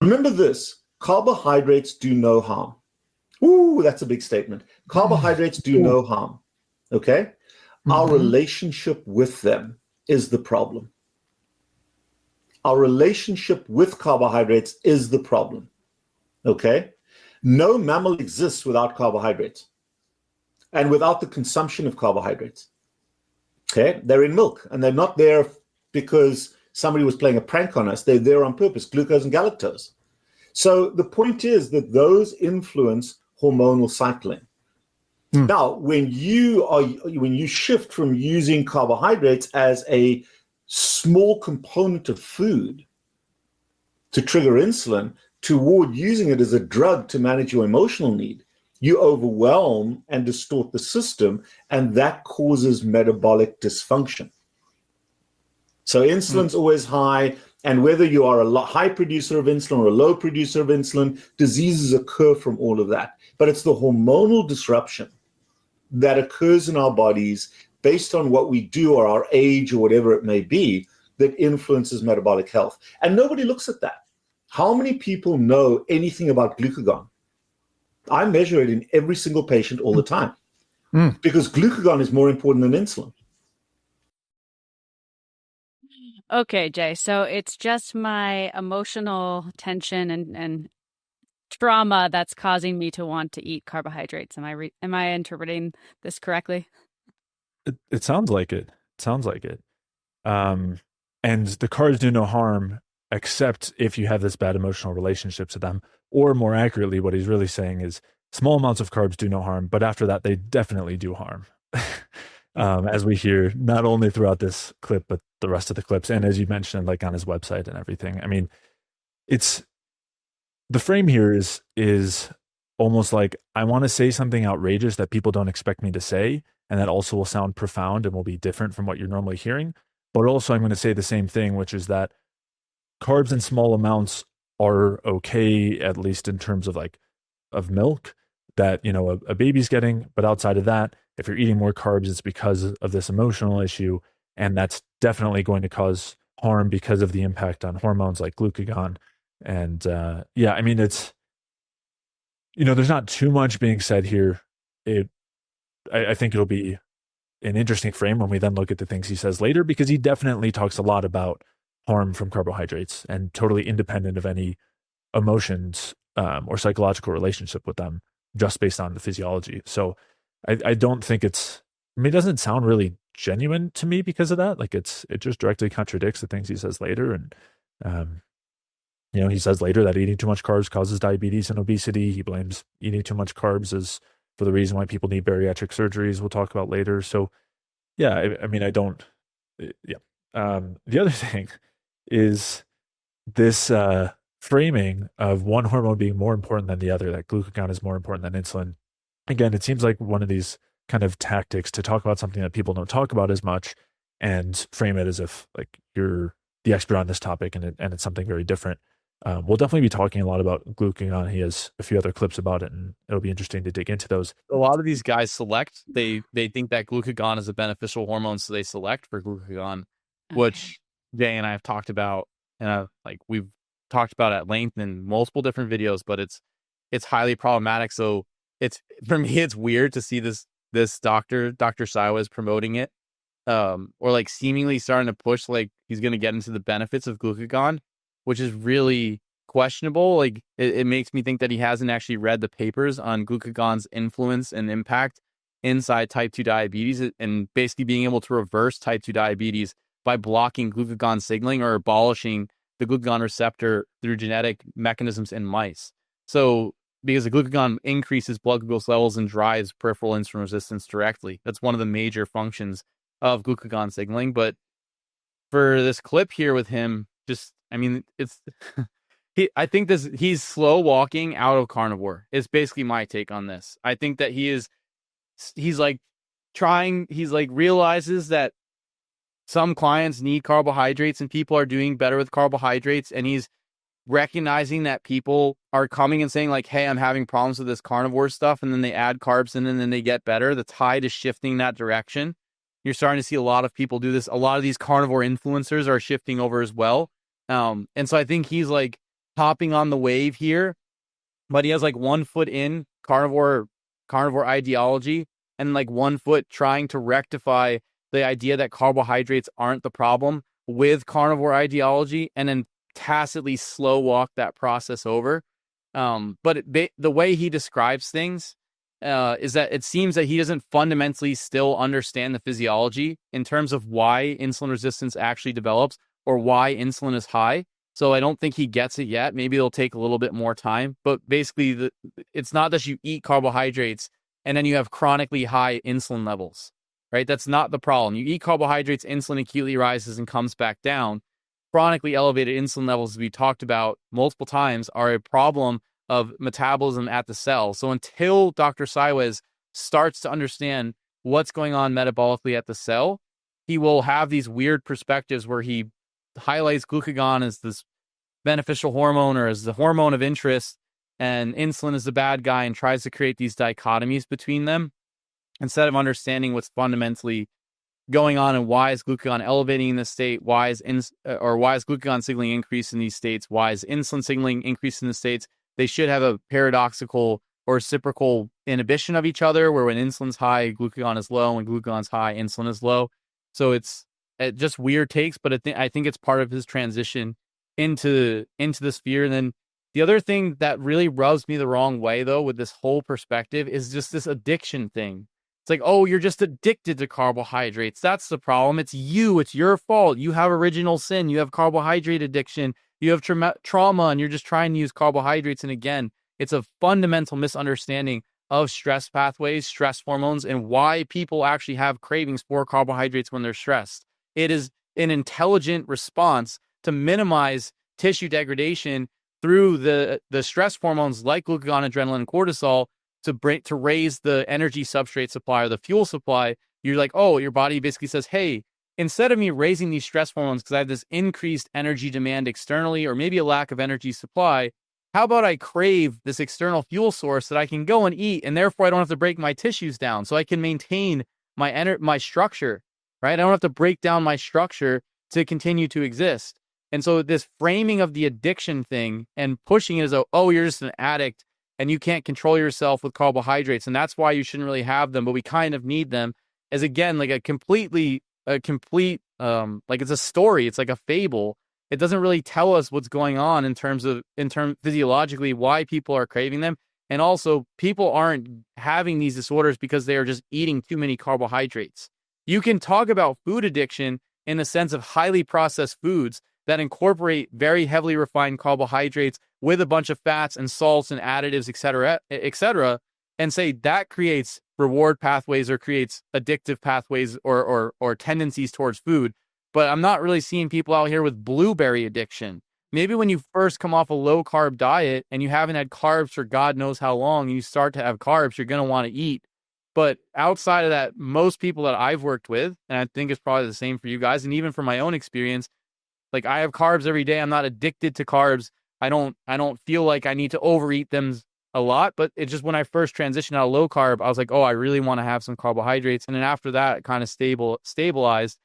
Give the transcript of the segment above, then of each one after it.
Remember this, carbohydrates do no harm. Ooh, that's a big statement. Carbohydrates do no harm, okay? Our relationship with them is the problem. Our relationship with carbohydrates is the problem, okay? No mammal exists without carbohydrates and without the consumption of carbohydrates, okay? They're in milk, and they're not there because somebody was playing a prank on us. They're there on purpose, glucose and galactose. So the point is that those influence hormonal cycling. Now, when you shift from using carbohydrates as a small component of food to trigger insulin toward using it as a drug to manage your emotional need, you overwhelm and distort the system, and that causes metabolic dysfunction. So insulin's always high, and whether you are a high producer of insulin or a low producer of insulin, diseases occur from all of that. But it's the hormonal disruption that occurs in our bodies based on what we do or our age or whatever it may be that influences metabolic health. And nobody looks at that. How many people know anything about glucagon? I measure it in every single patient all the time because glucagon is more important than insulin. Okay, Jay. So it's just my emotional tension and trauma that's causing me to want to eat carbohydrates. Am I interpreting this correctly? It sounds like it. And the carbs do no harm, except if you have this bad emotional relationship to them. Or more accurately, what he's really saying is small amounts of carbs do no harm, but after that, they definitely do harm. As we hear not only throughout this clip, but the rest of the clips. And as you mentioned, like on his website and everything. I mean, it's the frame here is almost like I want to say something outrageous that people don't expect me to say. And that also will sound profound and will be different from what you're normally hearing. But also I'm going to say the same thing, which is that carbs in small amounts are okay, at least in terms of of milk that, a baby's getting. But outside of that, if you're eating more carbs, it's because of this emotional issue. And that's definitely going to cause harm because of the impact on hormones like glucagon. And I mean, it's, there's not too much being said here. I think it'll be an interesting frame when we then look at the things he says later, because he definitely talks a lot about harm from carbohydrates and totally independent of any emotions or psychological relationship with them, just based on the physiology. So I don't think it doesn't sound really genuine to me because of that. Like it just directly contradicts the things he says later. And, he says later that eating too much carbs causes diabetes and obesity. He blames eating too much carbs as for the reason why people need bariatric surgeries. We'll talk about later. So yeah, I mean, I don't, yeah. The other thing is this framing of one hormone being more important than the other, that glucagon is more important than insulin. Again, it seems like one of these kind of tactics to talk about something that people don't talk about as much and frame it as if like you're the expert on this topic and it's something very different. We'll definitely be talking a lot about glucagon. He has a few other clips about it, and it'll be interesting to dig into those. A lot of these guys select, they think that glucagon is a beneficial hormone, so they select for glucagon, which Jay and I have talked about, and we've talked about at length in multiple different videos, but it's highly problematic. So for me, it's weird to see this Dr. Cywes promoting it, or like seemingly starting to push like he's going to get into the benefits of glucagon, which is really questionable. Like it makes me think that he hasn't actually read the papers on glucagon's influence and impact inside type 2 diabetes, and basically being able to reverse type 2 diabetes by blocking glucagon signaling or abolishing the glucagon receptor through genetic mechanisms in mice. So because the glucagon increases blood glucose levels and drives peripheral insulin resistance directly. That's one of the major functions of glucagon signaling. But for this clip here with him, I think he's slow walking out of carnivore. It's basically my take on this. I think that he's realizes that some clients need carbohydrates and people are doing better with carbohydrates. And he's recognizing that people are coming and saying like, hey, I'm having problems with this carnivore stuff. And then they add carbs and then they get better. The tide is shifting that direction. You're starting to see a lot of people do this. A lot of these carnivore influencers are shifting over as well. And so I think he's like hopping on the wave here, but he has like 1 foot in carnivore ideology and like 1 foot trying to rectify the idea that carbohydrates aren't the problem with carnivore ideology, and then tacitly slow walk that process over. But the way he describes things is that it seems that he doesn't fundamentally still understand the physiology in terms of why insulin resistance actually develops or why insulin is high. So I don't think he gets it yet. Maybe it'll take a little bit more time. But basically, it's not that you eat carbohydrates and then you have chronically high insulin levels, right? That's not the problem. You eat carbohydrates, insulin acutely rises and comes back down. Chronically elevated insulin levels, as we talked about multiple times, are a problem of metabolism at the cell. So until Dr. Cywes starts to understand what's going on metabolically at the cell, he will have these weird perspectives where he highlights glucagon as this beneficial hormone or as the hormone of interest, and insulin is the bad guy, and tries to create these dichotomies between them instead of understanding what's fundamentally going on and why is glucagon elevating in this state, why is glucagon signaling increase in these states, why is insulin signaling increase in the states. They should have a paradoxical or reciprocal inhibition of each other, where when insulin's high, glucagon is low, and glucagon's high, insulin is low. So it's just weird takes, but I think it's part of his transition into the sphere. And then the other thing that really rubs me the wrong way, though, with this whole perspective is just this addiction thing. It's like, oh, you're just addicted to carbohydrates. That's the problem. It's you. It's your fault. You have original sin. You have carbohydrate addiction. You have trauma, and you're just trying to use carbohydrates. And again, it's a fundamental misunderstanding of stress pathways, stress hormones, and why people actually have cravings for carbohydrates when they're stressed. It is an intelligent response to minimize tissue degradation through the stress hormones like glucagon, adrenaline, and cortisol to raise the energy substrate supply or the fuel supply. You're like, oh, your body basically says, hey, instead of me raising these stress hormones because I have this increased energy demand externally or maybe a lack of energy supply, how about I crave this external fuel source that I can go and eat, and therefore I don't have to break my tissues down, so I can maintain my structure, right? I don't have to break down my structure to continue to exist. And so this framing of the addiction thing and pushing it as though, oh, you're just an addict and you can't control yourself with carbohydrates, and that's why you shouldn't really have them, but we kind of need them, is again like a complete like it's a story. It's like a fable. It doesn't really tell us what's going on in terms physiologically why people are craving them. And also, people aren't having these disorders because they are just eating too many carbohydrates. You can talk about food addiction in the sense of highly processed foods that incorporate very heavily refined carbohydrates with a bunch of fats and salts and additives, et cetera, and say that creates reward pathways or creates addictive pathways or tendencies towards food. But I'm not really seeing people out here with blueberry addiction. Maybe when you first come off a low-carb diet and you haven't had carbs for God knows how long, and you start to have carbs, you're going to want to eat. But outside of that, most people that I've worked with, and I think it's probably the same for you guys, and even from my own experience, like I have carbs every day. I'm not addicted to carbs. I don't feel like I need to overeat them a lot, but it's just when I first transitioned out of low carb, I was like, oh, I really want to have some carbohydrates. And then after that, it kind of stabilized.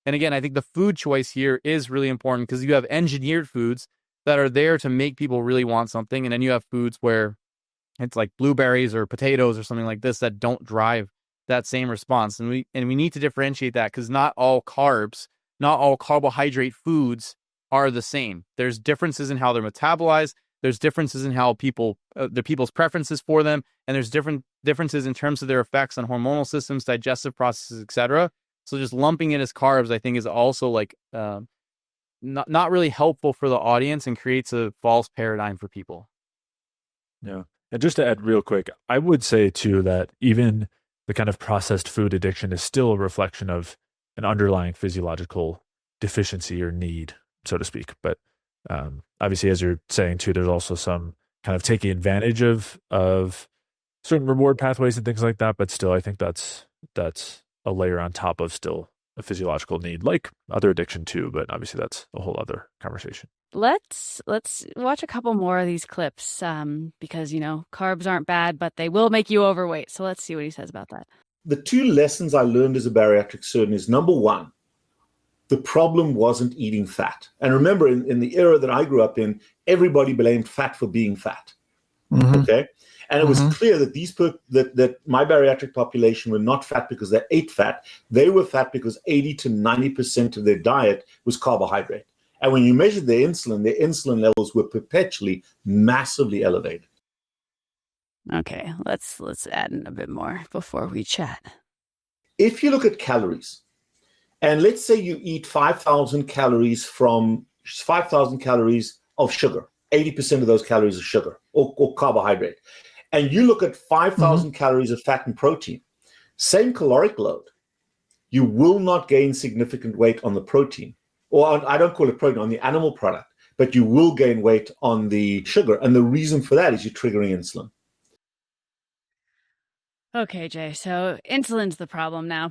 And again, I think the food choice here is really important because you have engineered foods that are there to make people really want something. And then you have foods where it's like blueberries or potatoes or something like this that don't drive that same response. And we need to differentiate that because not all carbs, not all carbohydrate foods are the same. There's differences in how they're metabolized. There's differences in how the people's preferences for them. And there's differences in terms of their effects on hormonal systems, digestive processes, etc. So just lumping it as carbs, I think, is also like not really helpful for the audience and creates a false paradigm for people. Yeah. And just to add real quick, I would say too that even the kind of processed food addiction is still a reflection of an underlying physiological deficiency or need, so to speak. But obviously, as you're saying too, there's also some kind of taking advantage of certain reward pathways and things like that. But still, I think that's a layer on top of still a physiological need, like other addiction too. But obviously, that's a whole other conversation. Let's watch a couple more of these clips because, carbs aren't bad, but they will make you overweight. So let's see what he says about that. The two lessons I learned as a bariatric surgeon is, number one, the problem wasn't eating fat. And remember, in the era that I grew up in, everybody blamed fat for being fat. Okay? And it was clear that that my bariatric population were not fat because they ate fat. They were fat because 80 to 90% of their diet was carbohydrate. And when you measured their insulin levels were perpetually massively elevated. Okay, let's add in a bit more before we chat. If you look at calories, and let's say you eat 5,000 calories of sugar, 80% of those calories are sugar or carbohydrate, and you look at 5,000 calories of fat and protein, same caloric load, you will not gain significant weight on the protein. Or I don't call it protein, on the animal product, but you will gain weight on the sugar. And the reason for that is you're triggering insulin. Okay, Jay, so insulin's the problem now.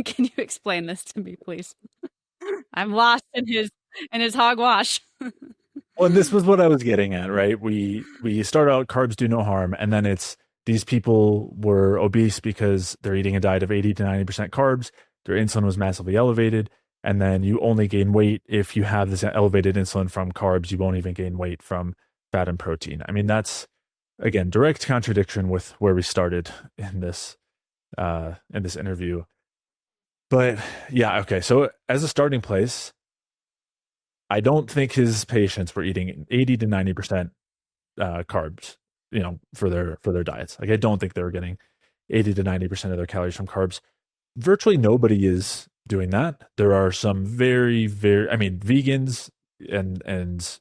Can you explain this to me, please? I'm lost in his hogwash. Well, and this was what I was getting at, right? We start out carbs do no harm, and then it's these people were obese because they're eating a diet of 80 to 90% carbs. Their insulin was massively elevated. And then you only gain weight if you have this elevated insulin from carbs. You won't even gain weight from fat and protein. I mean, that's, again, direct contradiction with where we started in this interview. But yeah, okay. So as a starting place, I don't think his patients were eating 80 to 90% carbs, for their diets. Like, I don't think they were getting 80 to 90% of their calories from carbs. Virtually nobody is doing that. There are some very, vegans and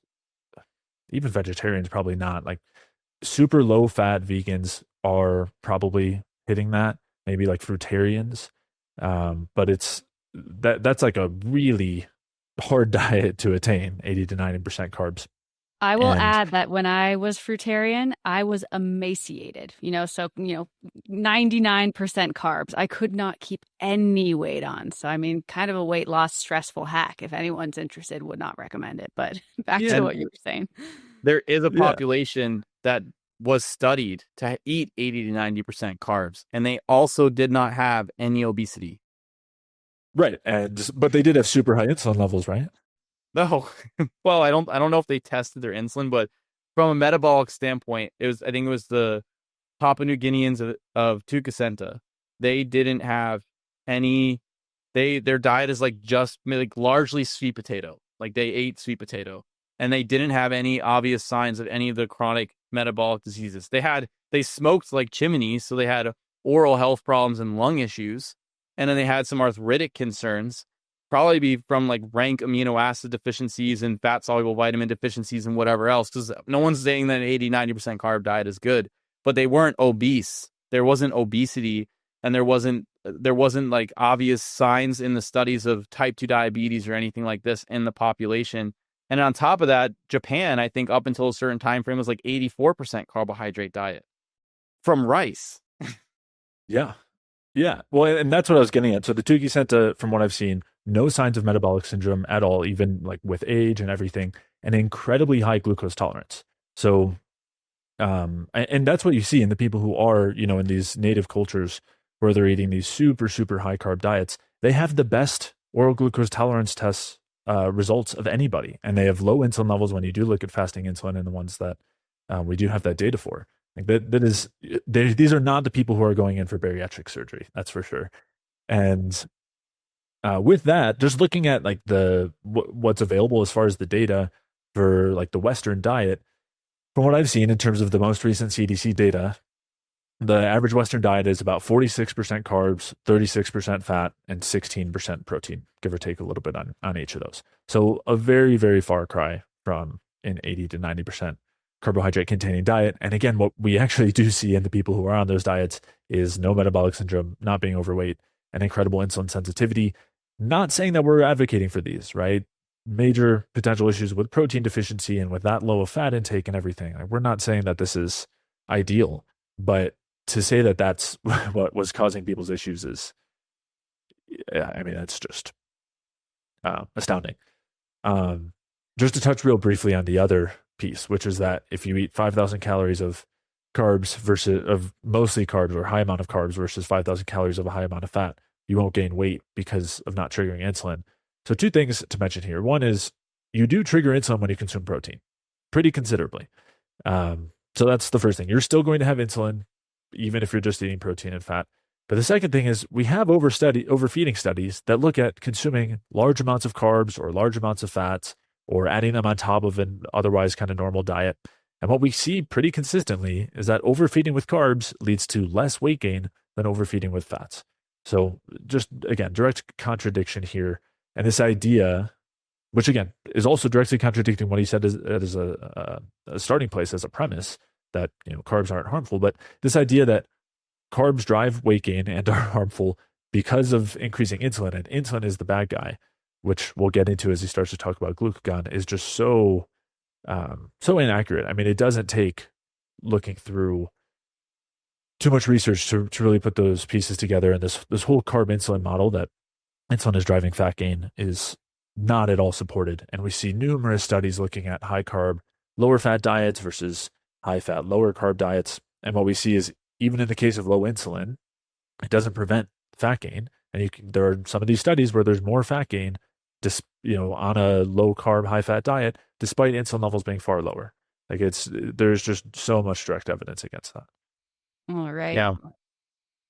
even vegetarians, probably not. Like, super low fat vegans are probably hitting that, maybe like fruitarians. But that's like a really hard diet to attain, 80 to 90% carbs. I will add that when I was fruitarian, I was emaciated, 99% carbs. I could not keep any weight on. So, I mean, kind of a weight loss stressful hack. If anyone's interested, would not recommend it. But back to what you were saying. There is a population that was studied to eat 80 to 90% carbs, and they also did not have any obesity. Right. But they did have super high insulin levels, right? No. Well, I don't know if they tested their insulin, but from a metabolic standpoint, I think it was the Papua New Guineans of Tukasenta. They didn't have any, their diet is just largely sweet potato. Like, they ate sweet potato, and they didn't have any obvious signs of any of the chronic metabolic diseases. They smoked like chimneys, so they had oral health problems and lung issues. And then they had some arthritic concerns, probably be from rank amino acid deficiencies and fat soluble vitamin deficiencies and whatever else. Because no one's saying that an 80-90% carb diet is good, but they weren't obese. There wasn't obesity, and there wasn't obvious signs in the studies of type 2 diabetes or anything like this in the population. And on top of that, Japan, I think up until a certain time frame, was 84% carbohydrate diet from rice. Yeah. Yeah. Well, and that's what I was getting at. So the Tukisenta, from what I've seen, no signs of metabolic syndrome at all, even with age and everything, and incredibly high glucose tolerance. So, and that's what you see in the people who are, in these native cultures where they're eating these super, super high carb diets. They have the best oral glucose tolerance tests results of anybody. And they have low insulin levels when you do look at fasting insulin, and the ones that we do have that data for. These are not the people who are going in for bariatric surgery. That's for sure. And with that, just looking at what's available as far as the data for the Western diet, from what I've seen in terms of the most recent CDC data, the average Western diet is about 46% carbs, 36% fat, and 16% protein, give or take a little bit on each of those. So a very, very far cry from an 80 to 90% carbohydrate containing diet. And again, what we actually do see in the people who are on those diets is no metabolic syndrome, not being overweight, and incredible insulin sensitivity. Not saying that we're advocating for these, right? Major potential issues with protein deficiency and with that low of fat intake and everything. We're not saying that this is ideal, but to say that that's what was causing people's issues is, that's just astounding. Just to touch real briefly on the other piece, which is that if you eat 5,000 calories of carbs of mostly carbs or high amount of carbs versus 5,000 calories of a high amount of fat, you won't gain weight because of not triggering insulin. So 2 things to mention here. One is you do trigger insulin when you consume protein pretty considerably. So that's the first thing. You're still going to have insulin, even if you're just eating protein and fat. But the second thing is we have overfeeding studies that look at consuming large amounts of carbs or large amounts of fats or adding them on top of an otherwise kind of normal diet. And what we see pretty consistently is that overfeeding with carbs leads to less weight gain than overfeeding with fats. So just, again, direct contradiction here. And this idea, which again is also directly contradicting what he said as a starting place, as a premise that carbs aren't harmful, but this idea that carbs drive weight gain and are harmful because of increasing insulin, and insulin is the bad guy, which we'll get into as he starts to talk about glucagon, is just so inaccurate. I mean, it doesn't take looking through too much research to really put those pieces together. And this whole carb insulin model that insulin is driving fat gain is not at all supported. And we see numerous studies looking at high carb, lower fat diets versus high fat, lower carb diets. And what we see is, even in the case of low insulin, it doesn't prevent fat gain. And there are some of these studies where there's more fat gain, on a low carb, high fat diet, despite insulin levels being far lower. There's just so much direct evidence against that. All right. Yeah.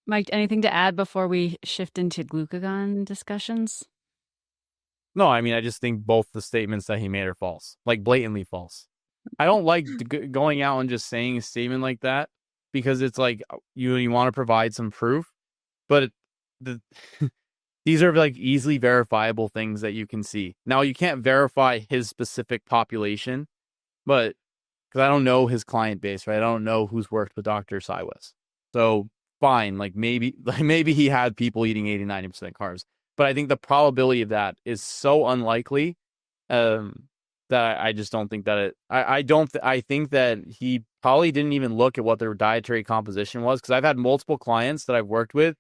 Mike, anything to add before we shift into glucagon discussions? No, I mean, I just think both the statements that he made are false, like blatantly false. I don't like going out and just saying a statement like that, because it's like you want to provide some proof, but these are like easily verifiable things that you can see. Now, you can't verify his specific population, but because I don't know his client base, right? I don't know who's worked with Dr. Cywes. So fine, maybe he had people eating 80-90% carbs. But I think the probability of that is so unlikely that I just don't think that it. I think that he probably didn't even look at what their dietary composition was, because I've had multiple clients that I've worked with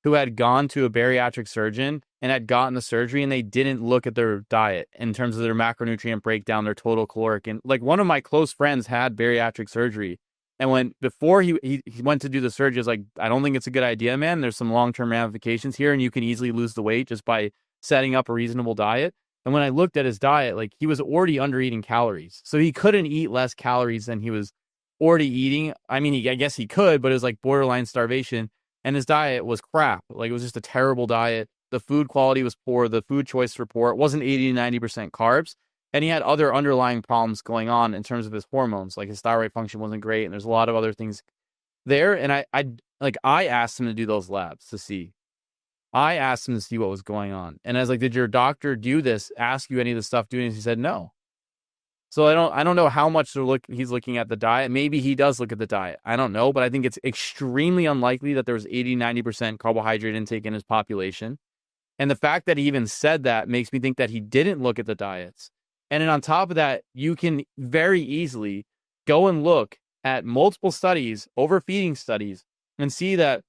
who had gone to a bariatric surgeon and had gotten the surgery, and they didn't look at their diet in terms of their macronutrient breakdown, their total caloric. And like, one of my close friends had bariatric surgery, and before he went to do the surgery, he was like, I don't think it's a good idea, man. There's some long-term ramifications here, and you can easily lose the weight just by setting up a reasonable diet. And when I looked at his diet, like, he was already under eating calories. So he couldn't eat less calories than he was already eating. I mean, I guess he could, but it was like borderline starvation. And his diet was crap. Like, it was just a terrible diet. The food quality was poor. The food choice report wasn't 80-90% carbs. And he had other underlying problems going on in terms of his hormones. Like, his thyroid function wasn't great. And there's a lot of other things there. And I asked him to do those labs to see. I asked him to see what was going on. And I was like, did your doctor do this? Ask you any of the stuff doing this? He said no. So I don't know how much he's looking at the diet. Maybe he does look at the diet. I don't know, but I think it's extremely unlikely that there was 80-90% carbohydrate intake in his population. And the fact that he even said that makes me think that he didn't look at the diets. And then on top of that, you can very easily go and look at multiple studies, overfeeding studies, and see that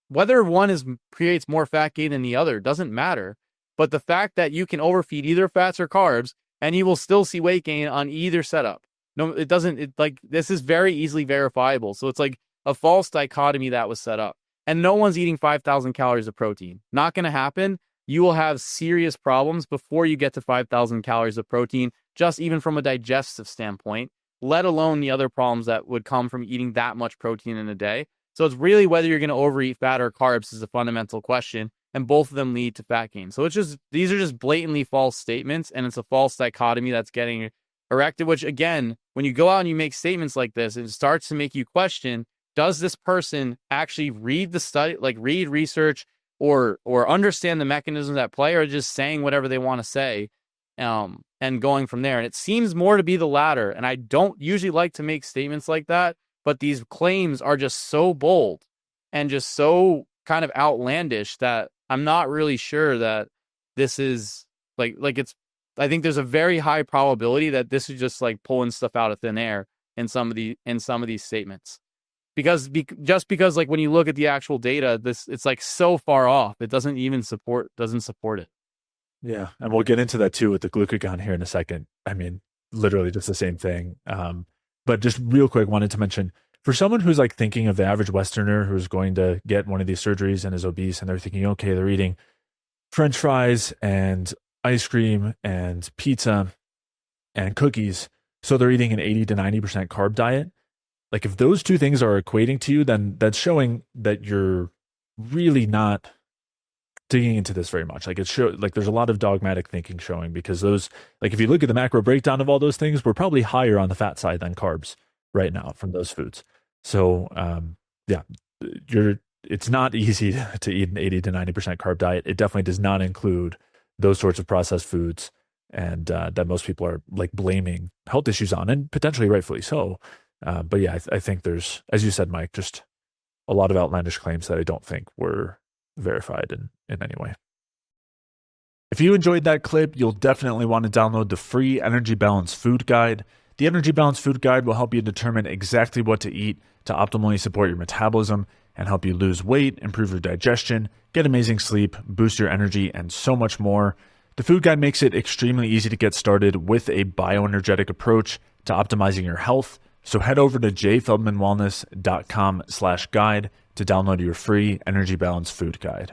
whether one creates more fat gain than the other doesn't matter. But the fact that you can overfeed either fats or carbs, and you will still see weight gain on either setup. No, it doesn't. This is very easily verifiable. So it's like a false dichotomy that was set up. And no one's eating 5,000 calories of protein. Not going to happen. You will have serious problems before you get to 5,000 calories of protein, just even from a digestive standpoint, let alone the other problems that would come from eating that much protein in a day. So it's really whether you're going to overeat fat or carbs is a fundamental question. And both of them lead to fat gain. So these are just blatantly false statements, and it's a false dichotomy that's getting erected, which, again, when you go out and you make statements like this, it starts to make you question, does this person actually read the study, like read research or understand the mechanisms at play, or just saying whatever they want to say and going from there? And it seems more to be the latter. And I don't usually like to make statements like that, but these claims are just so bold and just so kind of outlandish that I'm not really sure that this is like it's. I think there's a very high probability that this is just like pulling stuff out of thin air in some of these statements, because like when you look at the actual data, it's like so far off, it doesn't support it. Yeah, and we'll get into that too with the glucagon here in a second. I mean, literally just the same thing. But just real quick, wanted to mention, for someone who's like thinking of the average Westerner who's going to get one of these surgeries and is obese, and they're thinking, okay, they're eating French fries and ice cream and pizza and cookies. So they're eating an 80 to 90% carb diet. Like if those two things are equating to you, then that's showing that you're really not digging into this very much. Like there's a lot of dogmatic thinking showing, because those, like if you look at the macro breakdown of all those things, we're probably higher on the fat side than carbs right now from those foods. So it's not easy to eat an 80 to 90% carb diet. It definitely does not include those sorts of processed foods, and that most people are like blaming health issues on, and potentially rightfully so. But yeah, I think there's, as you said, Mike, just a lot of outlandish claims that I don't think were verified in any way. If you enjoyed that clip, you'll definitely want to download the free Energy Balance Food Guide. The Energy Balance Food Guide will help you determine exactly what to eat to optimally support your metabolism and help you lose weight, improve your digestion, get amazing sleep, boost your energy, and so much more. The food guide makes it extremely easy to get started with a bioenergetic approach to optimizing your health. So head over to jfeldmanwellness.com/guide to download your free Energy Balance Food Guide.